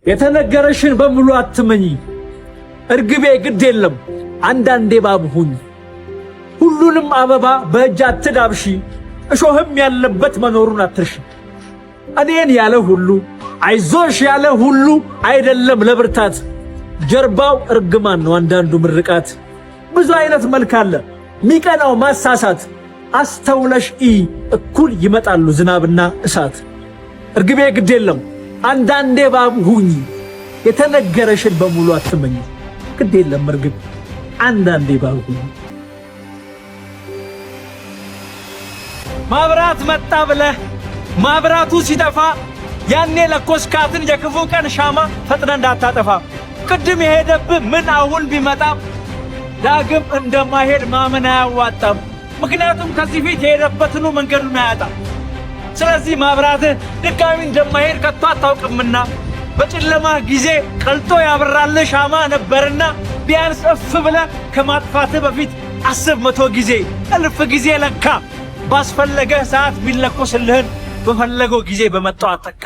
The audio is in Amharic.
የተነገረሽን በሙሉ አትመኝ እርግቤ ግድ የለም አንዳንዴ እባብ ሁኝ። ሁሉንም አበባ በእጅ አትዳብሺ እሾህም ያለበት መኖሩን አትርሺ። እኔን ያለ ሁሉ አይዞሽ ያለ ሁሉ አይደለም ለብርታት ጀርባው እርግማን ነው አንዳንዱ ምርቃት። ብዙ አይነት መልክ አለ ሚቀናው ማሳሳት አስተውለሽ እኩል ይመጣሉ ዝናብና እሳት። እርግቤ ግድ የለም አንዳንዴ እባብ ሁኝ የተነገረሽን በሙሉ አትመኝ ግድ የለም እርግብ አንዳንዴ እባብ ሁኝ። ማብራት መጣ ብለህ ማብራቱ ሲጠፋ ያኔ ለኮስካትን የክፉ ቀን ሻማ ፈጥነ እንዳታጠፋ። ቅድም የሄደብህ ምን አሁን ቢመጣ ዳግም እንደማይሄድ ማመን አያዋጣም። ምክንያቱም ከዚህ ፊት የሄደበትኑ መንገዱን አያጣም። ስለዚህ ማብራትህ ድጋሚ እንደማይሄድ ከቶ አታውቅምና በጨለማ ጊዜ ቀልጦ ያበራልህ ሻማ ነበርና ቢያንስ እፍ ብለህ ከማጥፋትህ በፊት 10 ጊዜ እልፍ ጊዜ ለካ። ባስፈለገህ ሰዓት ቢለኮስልህን በፈለገው ጊዜ በመጣው አተካ።